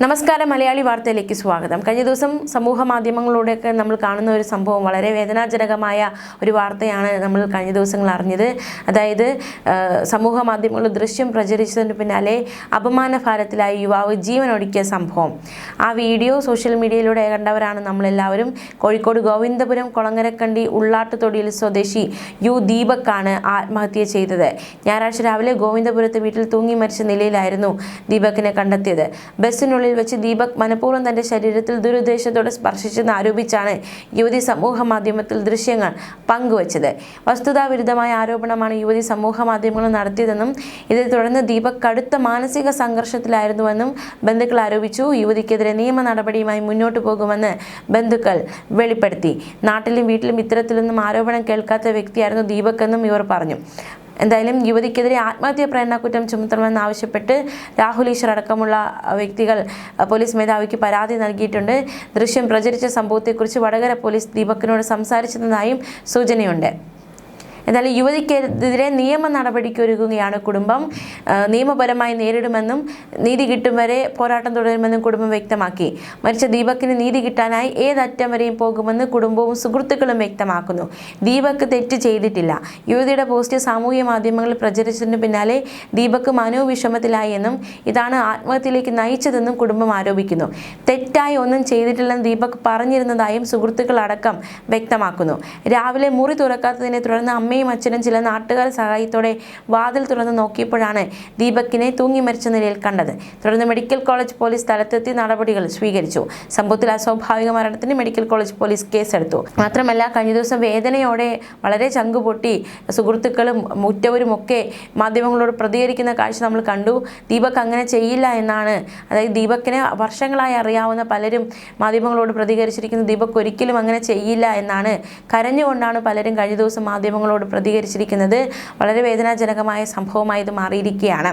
നമസ്കാരം, മലയാളി വാർത്തയിലേക്ക് സ്വാഗതം. കഴിഞ്ഞ ദിവസം സമൂഹ മാധ്യമങ്ങളിലൂടെയൊക്കെ നമ്മൾ കാണുന്ന ഒരു സംഭവം, വളരെ വേദനാജനകമായ ഒരു വാർത്തയാണ് നമ്മൾ കഴിഞ്ഞ ദിവസങ്ങൾ അറിഞ്ഞത്. അതായത് സമൂഹ മാധ്യമങ്ങളിൽ ദൃശ്യം പ്രചരിച്ചതിന് പിന്നാലെ അപമാനഭാരത്തിലായി യുവാവ് ജീവനൊടുക്കിയ സംഭവം. ആ വീഡിയോ സോഷ്യൽ മീഡിയയിലൂടെ കണ്ടവരാണ് നമ്മളെല്ലാവരും. കോഴിക്കോട് ഗോവിന്ദപുരം കൊളങ്ങരക്കണ്ടി ഉള്ളാട്ടുതൊടിയിൽ സ്വദേശി യു ദീപക്കാണ് ആത്മഹത്യ ചെയ്തത്. ഞായറാഴ്ച രാവിലെ ഗോവിന്ദപുരത്ത് വീട്ടിൽ തൂങ്ങി മരിച്ച നിലയിലായിരുന്നു ദീപക്കിനെ കണ്ടെത്തിയത്. ബസ്സിനുള്ളിൽ വെച്ച് ദീപക് മനഃപൂർവ്വം തന്റെ ശരീരത്തിൽ ദുരുദ്ദേശത്തോടെ സ്പർശിച്ചെന്ന് ആരോപിച്ചാണ് യുവതി സമൂഹ മാധ്യമത്തിൽ ദൃശ്യങ്ങൾ പങ്കുവച്ചത്. വസ്തുതാവിരുദ്ധമായ ആരോപണമാണ് യുവതി സമൂഹ മാധ്യമങ്ങളിൽ നടത്തിയതെന്നും ഇതേ തുടർന്ന് ദീപക് കടുത്ത മാനസിക സംഘർഷത്തിലായിരുന്നുവെന്നും ബന്ധുക്കൾ ആരോപിച്ചു. യുവതിക്കെതിരെ നിയമ നടപടിയുമായി മുന്നോട്ടു പോകുമെന്ന് ബന്ധുക്കൾ വെളിപ്പെടുത്തി. നാട്ടിലും വീട്ടിലും ഇത്തരത്തിലൊന്നും ആരോപണം കേൾക്കാത്ത വ്യക്തിയായിരുന്നു ദീപക് എന്നും ഇവർ പറഞ്ഞു. എന്തായാലും യുവതിക്കെതിരെ ആത്മഹത്യാ പ്രേരണക്കുറ്റം ചുമത്തണമെന്നാവശ്യപ്പെട്ട് രാഹുൽ ഈശ്വർ അടക്കമുള്ള വ്യക്തികൾ പോലീസ് മേധാവിക്ക് പരാതി നൽകിയിട്ടുണ്ട്. ദൃശ്യം പ്രചരിച്ച സംഭവത്തെക്കുറിച്ച് വടകര പോലീസ് ദീപക്കിനോട് സംസാരിച്ചതായും സൂചനയുണ്ട്. എന്തായാലും യുവതിക്കെതിരെ നിയമ നടപടിക്കൊരുങ്ങുകയാണ് കുടുംബം. നിയമപരമായി നേരിടുമെന്നും നീതി കിട്ടും വരെ പോരാട്ടം തുടരുമെന്നും കുടുംബം വ്യക്തമാക്കി. മരിച്ച ദീപക്കിന് നീതി കിട്ടാനായി ഏതറ്റം വരെയും പോകുമെന്ന് കുടുംബവും സുഹൃത്തുക്കളും വ്യക്തമാക്കുന്നു. ദീപക് തെറ്റ് ചെയ്തിട്ടില്ല. യുവതിയുടെ പോസ്റ്റ് സാമൂഹ്യ മാധ്യമങ്ങളിൽ പ്രചരിച്ചതിന് പിന്നാലെ ദീപക് മനോവിഷമത്തിലായി എന്നും ഇതാണ് ആത്മഹത്യയിലേക്ക് നയിച്ചതെന്നും കുടുംബം ആരോപിക്കുന്നു. തെറ്റായി ഒന്നും ചെയ്തിട്ടില്ലെന്ന് ദീപക് പറഞ്ഞിരുന്നതായും സുഹൃത്തുക്കൾ അടക്കം വ്യക്തമാക്കുന്നു. രാവിലെ മുറി തുറക്കാത്തതിനെ തുടർന്ന് അമ്മയും അച്ഛനും ചില നാട്ടുകാരുടെ സഹായത്തോടെ വാതിൽ തുറന്ന് നോക്കിയപ്പോഴാണ് ദീപക്കിനെ തൂങ്ങി മരിച്ച നിലയിൽ കണ്ടത്. തുടർന്ന് മെഡിക്കൽ കോളേജ് പോലീസ് സ്ഥലത്തെത്തി നടപടികൾ സ്വീകരിച്ചു. സംഭവത്തിൽ അസ്വാഭാവിക മരണത്തിന് മെഡിക്കൽ കോളേജ് പോലീസ് കേസെടുത്തു. മാത്രമല്ല, കഴിഞ്ഞ ദിവസം വേദനയോടെ വളരെ ചങ്കുപൊട്ടി സുഹൃത്തുക്കളും മുറ്റവരുമൊക്കെ മാധ്യമങ്ങളോട് പ്രതികരിക്കുന്ന കാഴ്ച നമ്മൾ കണ്ടു. ദീപക് അങ്ങനെ ചെയ്യില്ല എന്നാണ്, അതായത് ദീപക്കിനെ വർഷങ്ങളായി അറിയാവുന്ന പലരും മാധ്യമങ്ങളോട് പ്രതികരിച്ചിരിക്കുന്നത്. ദീപക് ഒരിക്കലും അങ്ങനെ ചെയ്യില്ല എന്നാണ്. കരഞ്ഞുകൊണ്ടാണ് പലരും കഴിഞ്ഞ ദിവസം മാധ്യമങ്ങളോട് പ്രതികരിച്ചിരിക്കുന്നത്. വളരെ വേദനാജനകമായ സംഭവമായി ഇത് മാറിയിരിക്കുകയാണ്.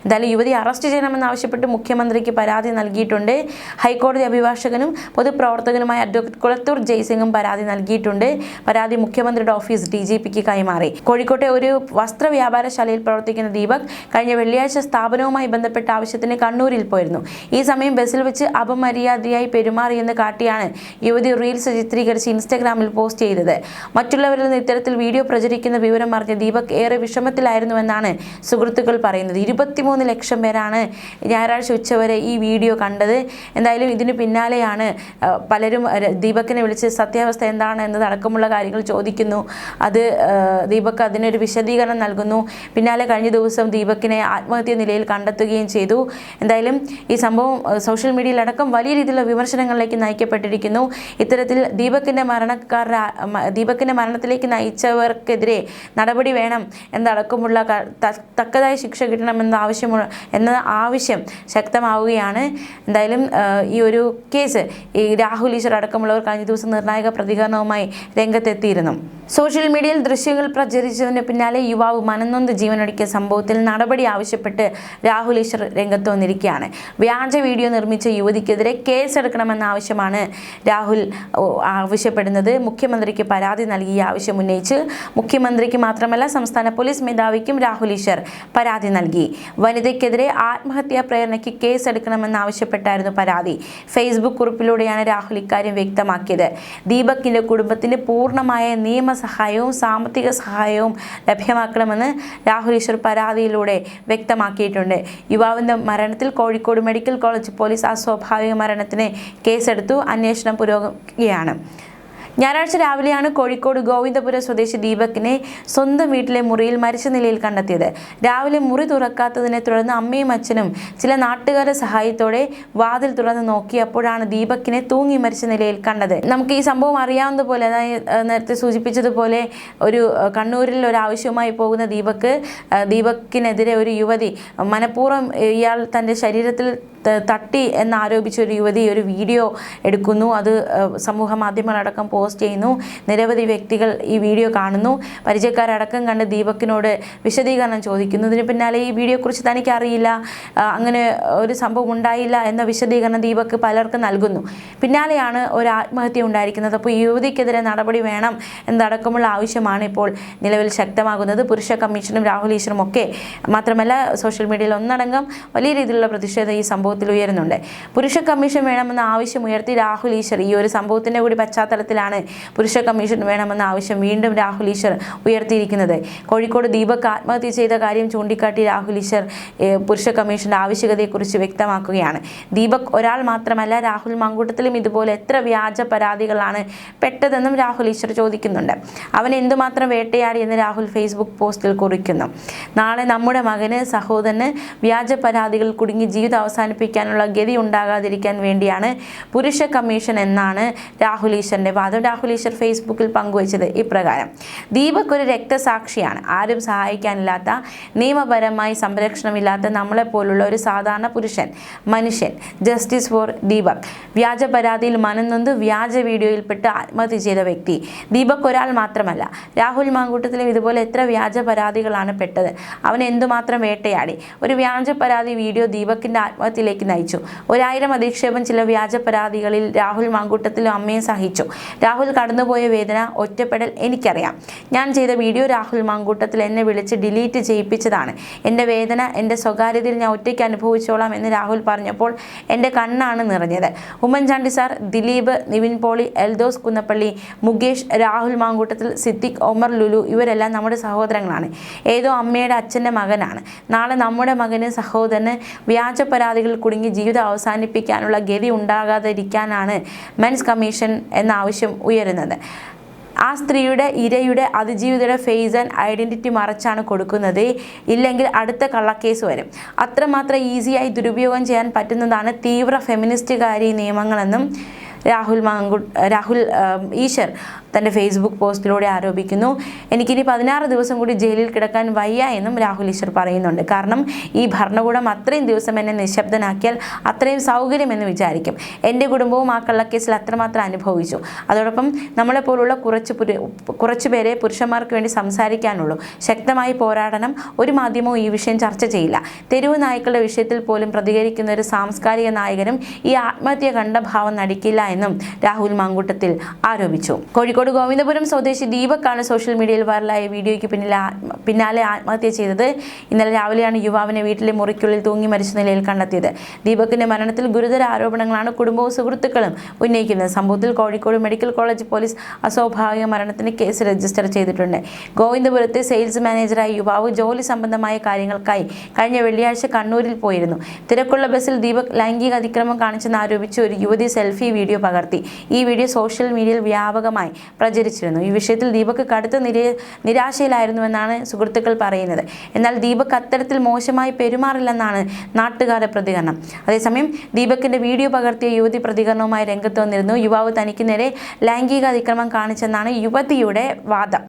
എന്തായാലും യുവതി അറസ്റ്റ് ചെയ്യണമെന്നാവശ്യപ്പെട്ട് മുഖ്യമന്ത്രിക്ക് പരാതി നൽകിയിട്ടുണ്ട്. ഹൈക്കോടതി അഭിഭാഷകനും പൊതുപ്രവർത്തകനുമായ അഡ്വക്കേറ്റ് കുളത്തൂർ ജയ്സിംഗും പരാതി നൽകിയിട്ടുണ്ട്. പരാതി മുഖ്യമന്ത്രിയുടെ ഓഫീസ് DGPക്ക് കൈമാറി. കോഴിക്കോട്ടെ ഒരു വസ്ത്ര വ്യാപാരശാലയിൽ പ്രവർത്തിക്കുന്ന ദീപക് കഴിഞ്ഞ വെള്ളിയാഴ്ച സ്ഥാപനവുമായി ബന്ധപ്പെട്ട ആവശ്യത്തിന് കണ്ണൂരിൽ പോയിരുന്നു. ഈ സമയം ബസ്സിൽ വെച്ച് അപമര്യാദയായി പെരുമാറിയെന്ന് കാട്ടിയാണ് യുവതി റീൽസ് ചിത്രീകരിച്ച് ഇൻസ്റ്റഗ്രാമിൽ പോസ്റ്റ് ചെയ്തത്. മറ്റുള്ളവരിൽ നിന്ന് ഇത്തരത്തിൽ വീഡിയോ പ്രചരിക്കുന്ന വിവരം അറിഞ്ഞ ദീപക് ഏറെ വിഷമത്തിലായിരുന്നുവെന്നാണ് സുഹൃത്തുക്കൾ പറയുന്നത്. 23 ലക്ഷം പേരാണ് ഞായറാഴ്ച ഉച്ചവരെ ഈ വീഡിയോ കണ്ടത്. എന്തായാലും ഇതിന് പിന്നാലെയാണ് പലരും ദീപക്കിനെ വിളിച്ച് സത്യാവസ്ഥ എന്താണ് എന്നതടക്കമുള്ള കാര്യങ്ങൾ ചോദിക്കുന്നു. ദീപക് അതിനൊരു വിശദീകരണം നൽകുന്നു. പിന്നാലെ കഴിഞ്ഞ ദിവസം ദീപക്കിനെ ആത്മഹത്യ നിലയിൽ കണ്ടെത്തുകയും ചെയ്തു. എന്തായാലും ഈ സംഭവം സോഷ്യൽ മീഡിയയിലടക്കം വലിയ രീതിയിലുള്ള വിമർശനങ്ങളിലേക്ക് നയിക്കപ്പെട്ടിരിക്കുന്നു. ഇത്തരത്തിൽ ദീപക്കിന്റെ മരണത്തിലേക്ക് നയിച്ചവർക്കെതിരെ നടപടി വേണം എന്നടക്കമുള്ള തക്കതായ ശിക്ഷ കിട്ടണമെന്ന ആവശ്യം ശക്തമാവുകയാണ്. എന്തായാലും ഈ ഒരു കേസ് ഈ രാഹുൽ ഈശ്വർ അടക്കമുള്ളവർ കഴിഞ്ഞ ദിവസം നിർണായക പ്രതികരണവുമായി രംഗത്തെത്തിയിരുന്നു. സോഷ്യൽ മീഡിയയിൽ ദൃശ്യങ്ങൾ പ്രചരിച്ചതിന് പിന്നാലെ യുവാവ് മനംനൊന്ത് ജീവനൊടുക്കിയ സംഭവത്തിൽ നടപടി ആവശ്യപ്പെട്ട് രാഹുൽ ഈശ്വർ രംഗത്ത് വന്നിരിക്കുകയാണ്. വ്യാജ വീഡിയോ നിർമ്മിച്ച യുവതിക്കെതിരെ കേസെടുക്കണമെന്ന ആവശ്യമാണ് രാഹുൽ ആവശ്യപ്പെടുന്നത്. മുഖ്യമന്ത്രിക്ക് പരാതി നൽകി ആവശ്യം ഉന്നയിച്ച് മുഖ്യമന്ത്രിക്ക് മാത്രമല്ല സംസ്ഥാന പോലീസ് മേധാവിക്കും രാഹുൽ ഈശ്വർ പരാതി നൽകി. വനിതയ്ക്കെതിരെ ആത്മഹത്യാ പ്രേരണയ്ക്ക് കേസെടുക്കണമെന്നാവശ്യപ്പെട്ടായിരുന്നു പരാതി. ഫേസ്ബുക്ക് കുറിപ്പിലൂടെയാണ് രാഹുൽ ഇക്കാര്യം വ്യക്തമാക്കിയത്. ദീപക്കിന്റെ കുടുംബത്തിന് പൂർണ്ണമായ നിയമസഹായവും സാമ്പത്തിക സഹായവും ലഭ്യമാക്കണമെന്ന് രാഹുൽ ഈശ്വർ പരാതിയിലൂടെ വ്യക്തമാക്കിയിട്ടുണ്ട്. യുവാവിന്റെ മരണത്തിൽ കോഴിക്കോട് മെഡിക്കൽ കോളേജ് പോലീസ് അസ്വാഭാവിക മരണത്തിന് കേസെടുത്തു. അന്വേഷണം പുരോഗമിക്കുകയാണ്. ഞായറാഴ്ച രാവിലെയാണ് കോഴിക്കോട് ഗോവിന്ദപുരം സ്വദേശി ദീപക്കിനെ സ്വന്തം വീട്ടിലെ മുറിയിൽ മരിച്ച നിലയിൽ കണ്ടെത്തിയത്. രാവിലെ മുറി തുറക്കാത്തതിനെ തുടർന്ന് അമ്മയും അച്ഛനും ചില നാട്ടുകാരുടെ സഹായത്തോടെ വാതിൽ തുറന്ന് നോക്കിയപ്പോഴാണ് ദീപക്കിനെ തൂങ്ങി മരിച്ച നിലയിൽ കണ്ടത്. നമുക്ക് ഈ സംഭവം അറിയാവുന്നതുപോലെ, അതായത് നേരത്തെ സൂചിപ്പിച്ചതുപോലെ, ഒരു കണ്ണൂരിൽ ഒരു ആവശ്യവുമായി പോകുന്ന ദീപക്കിനെതിരെ ഒരു യുവതി മനഃപൂർവ്വം ഇയാൾ തൻ്റെ ശരീരത്തിൽ തട്ടി എന്നാരോപിച്ച ഒരു യുവതി ഒരു വീഡിയോ എടുക്കുന്നു. അത് സമൂഹ മാധ്യമങ്ങളടക്കം പോസ്റ്റ് ചെയ്യുന്നു. നിരവധി വ്യക്തികൾ ഈ വീഡിയോ കാണുന്നു. പരിചയക്കാരടക്കം കണ്ട് ദീപക്കിനോട് വിശദീകരണം ചോദിക്കുന്നു. ഇതിന് പിന്നാലെ ഈ വീഡിയോയെക്കുറിച്ച് തനിക്ക് അറിയില്ല, അങ്ങനെ ഒരു സംഭവം ഉണ്ടായില്ല എന്ന വിശദീകരണം ദീപക് പലർക്കും നൽകുന്നു. പിന്നാലെയാണ് ഒരു ആത്മഹത്യ ഉണ്ടായിരിക്കുന്നത്. അപ്പോൾ ഈ യുവതിക്കെതിരെ നടപടി വേണം എന്നടക്കമുള്ള ആവശ്യമാണ് ഇപ്പോൾ നിലവിൽ ശക്തമാകുന്നത്. പുരുഷ കമ്മീഷനും രാഹുൽ ഈശ്വറും ഒക്കെ മാത്രമല്ല സോഷ്യൽ മീഡിയയിൽ ഒന്നടങ്കം വലിയ രീതിയിലുള്ള പ്രതിഷേധം ഈ സംഭവം സംഭവത്തിൽ ഉയരുന്നുണ്ട്. പുരുഷ കമ്മീഷൻ വേണമെന്ന ആവശ്യം ഉയർത്തി രാഹുൽ ഈശ്വർ. ഈ ഒരു സംഭവത്തിൻ്റെ കൂടി പശ്ചാത്തലത്തിലാണ് പുരുഷ കമ്മീഷൻ വേണമെന്ന ആവശ്യം വീണ്ടും രാഹുൽ ഈശ്വർ ഉയർത്തിയിരിക്കുന്നത്. കോഴിക്കോട് ദീപക് ആത്മഹത്യ ചെയ്ത കാര്യം ചൂണ്ടിക്കാട്ടി രാഹുൽ ഈശ്വർ പുരുഷ കമ്മീഷന്റെ ആവശ്യകതയെക്കുറിച്ച് വ്യക്തമാക്കുകയാണ്. ദീപക് ഒരാൾ മാത്രമല്ല, രാഹുൽ മാങ്കൂട്ടത്തിലും ഇതുപോലെ എത്ര വ്യാജ പരാതികളാണ് പെട്ടതെന്നും രാഹുൽ ഈശ്വർ ചോദിക്കുന്നുണ്ട്. അവൻ എന്തുമാത്രം വേട്ടയാടി എന്ന് രാഹുൽ ഫേസ്ബുക്ക് പോസ്റ്റിൽ കുറിക്കുന്നു. നാളെ നമ്മുടെ മകന് സഹോദരന് വ്യാജ പരാതികൾ കുടുങ്ങി ജീവിതം അവസാനിപ്പിക്കാനുള്ള ഗതി ഉണ്ടാകാതിരിക്കാൻ വേണ്ടിയാണ് പുരുഷ കമ്മീഷൻ എന്നാണ് രാഹുൽ ഈശ്വറിന്റെ വാദം. രാഹുൽ ഈശ്വർ ഫേസ്ബുക്കിൽ പങ്കുവച്ചത് ഇപ്രകാരം: ദീപക് ഒരു രക്തസാക്ഷിയാണ്. ആരും സഹായിക്കാനില്ലാത്ത, നിയമപരമായി സംരക്ഷണമില്ലാത്ത നമ്മളെപ്പോലുള്ള ഒരു സാധാരണ മനുഷ്യൻ. Justice for Deepak. വ്യാജ പരാതിയിൽ മനംനൊന്ത് വ്യാജ വീഡിയോയിൽപ്പെട്ട് ആത്മഹത്യ ചെയ്ത വ്യക്തി ദീപക് ഒരാൾ മാത്രമല്ല. രാഹുൽ മാങ്കൂട്ടത്തിലും ഇതുപോലെ എത്ര വ്യാജ പരാതികളാണ് പെട്ടത്. അവൻ എന്തുമാത്രം വേട്ടയാടി. ഒരു വ്യാജ പരാതി വീഡിയോ ദീപകിന്റെ ആത്മഹത്യയിലേക്ക് നയിച്ചു. 1000 അധിക്ഷേപം ചില വ്യാജ പരാതികളിൽ രാഹുൽ മാങ്കൂട്ടത്തിലും അമ്മയെ സഹിച്ചു. രാഹുൽ കടന്നുപോയ വേദന, ഒറ്റപ്പെടൽ എനിക്കറിയാം. ഞാൻ ചെയ്ത വീഡിയോ രാഹുൽ മാങ്കൂട്ടത്തിൽ എന്നെ വിളിച്ച് ഡിലീറ്റ് ചെയ്യിപ്പിച്ചതാണ്. എൻ്റെ വേദന, എൻ്റെ സ്വകാര്യതയിൽ ഞാൻ ഒറ്റയ്ക്ക് അനുഭവിച്ചോളാം എന്ന് രാഹുൽ പറഞ്ഞപ്പോൾ എൻ്റെ കണ്ണാണ് നിറഞ്ഞത്. ഉമ്മൻചാണ്ടി സാർ, ദിലീപ്, നിവിൻ പോളി, എൽദോസ് കുന്നപ്പള്ളി, മുകേഷ്, രാഹുൽ മാങ്കൂട്ടത്തിൽ, സിദ്ദിഖ്, ഒമർ ലുലു ഇവരെല്ലാം നമ്മുടെ സഹോദരങ്ങളാണ്. ഏതോ അമ്മയുടെ അച്ഛൻ്റെ മകനാണ്. നാളെ നമ്മുടെ മകന്, സഹോദരന് വ്യാജ പരാതികൾ കുടുങ്ങി ജീവിതം അവസാനിപ്പിക്കാനുള്ള ഗതി ഉണ്ടാകാതിരിക്കാനാണ് മെൻസ് കമ്മീഷൻ എന്ന ആവശ്യം ഉയരുന്നത്. ആ സ്ത്രീയുടെ, ഇരയുടെ, അതിജീവിതയുടെ ഫേസ് ആൻഡ് ഐഡൻറ്റിറ്റി മറച്ചാണ് കൊടുക്കുന്നത്. ഇല്ലെങ്കിൽ അടുത്ത കള്ളക്കേസ് വരും. അത്രമാത്രം ഈസിയായി ദുരുപയോഗം ചെയ്യാൻ പറ്റുന്നതാണ് തീവ്ര ഫെമിനിസ്റ്റുകാരി നിയമങ്ങളെന്നും രാഹുൽ ഈശ്വർ തൻ്റെ ഫേസ്ബുക്ക് പോസ്റ്റിലൂടെ ആരോപിക്കുന്നു. എനിക്കിനി 16 ദിവസം കൂടി ജയിലിൽ കിടക്കാൻ വയ്യ എന്നും രാഹുൽ ഈശ്വർ പറയുന്നുണ്ട്. കാരണം ഈ ഭരണകൂടം അത്രയും ദിവസം എന്നെ നിശബ്ദനാക്കിയാൽ അത്രയും സൗകര്യമെന്ന് വിചാരിക്കും. എൻ്റെ കുടുംബവും ആ കള്ളക്കേസിൽ അത്രമാത്രം അനുഭവിച്ചു. അതോടൊപ്പം നമ്മളെപ്പോലുള്ള കുറച്ചു പേരെ പുരുഷന്മാർക്ക് വേണ്ടി സംസാരിക്കാനുള്ളൂ. ശക്തമായി പോരാടണം. ഒരു മാധ്യമവും ഈ വിഷയം ചർച്ച ചെയ്യില്ല. തെരുവ് നായ്ക്കളുടെ വിഷയത്തിൽ പോലും പ്രതികരിക്കുന്ന ഒരു സാംസ്കാരിക നായകനും ഈ ആത്മഹത്യ കണ്ട ഭാവം നടിക്കില്ല എന്നും രാഹുൽ മാങ്കൂട്ടത്തിൽ ആരോപിച്ചു. കോഴിക്കോട് ഗോവിന്ദപുരം സ്വദേശി ദീപക്കാണ് സോഷ്യൽ മീഡിയയിൽ വൈറലായ വീഡിയോയ്ക്ക് പിന്നാലെ ആത്മഹത്യ ചെയ്തത്. ഇന്നലെ രാവിലെയാണ് യുവാവിനെ വീട്ടിലെ മുറിക്കുള്ളിൽ തൂങ്ങി മരിച്ച നിലയിൽ കണ്ടെത്തിയത്. ദീപകിന്റെ മരണത്തിൽ ഗുരുതര ആരോപണങ്ങളാണ് കുടുംബവും സുഹൃത്തുക്കളും ഉന്നയിക്കുന്നത്. സംഭവത്തിൽ കോഴിക്കോട് മെഡിക്കൽ കോളേജ് പോലീസ് അസ്വാഭാവിക മരണത്തിന് കേസ് രജിസ്റ്റർ ചെയ്തിട്ടുണ്ട്. ഗോവിന്ദപുരത്തെ സെയിൽസ് മാനേജറായ യുവാവ് ജോലി സംബന്ധമായ കാര്യങ്ങൾക്കായി കഴിഞ്ഞ വെള്ളിയാഴ്ച കണ്ണൂരിൽ പോയിരുന്നു. തിരക്കുള്ള ബസ്സിൽ ദീപക് ലൈംഗിക അതിക്രമം കാണിച്ചെന്ന് ആരോപിച്ച് ഒരു യുവതി സെൽഫി വീഡിയോ പകർത്തി. ഈ വീഡിയോ സോഷ്യൽ മീഡിയയിൽ വ്യാപകമായി പ്രചരിച്ചിരുന്നു. ഈ വിഷയത്തിൽ ദീപക് കടുത്ത നിരാശയിലായിരുന്നുവെന്നാണ് സുഹൃത്തുക്കൾ പറയുന്നത്. എന്നാൽ ദീപക് അത്തരത്തിൽ മോശമായി പെരുമാറില്ലെന്നാണ് നാട്ടുകാരുടെ പ്രതികരണം. അതേസമയം ദീപകിന്റെ വീഡിയോ പകർത്തിയ യുവതി പ്രതികരണവുമായി രംഗത്ത് വന്നിരുന്നു. യുവാവ് തനിക്ക് നേരെ ലൈംഗിക അതിക്രമം കാണിച്ചെന്നാണ് യുവതിയുടെ വാദം.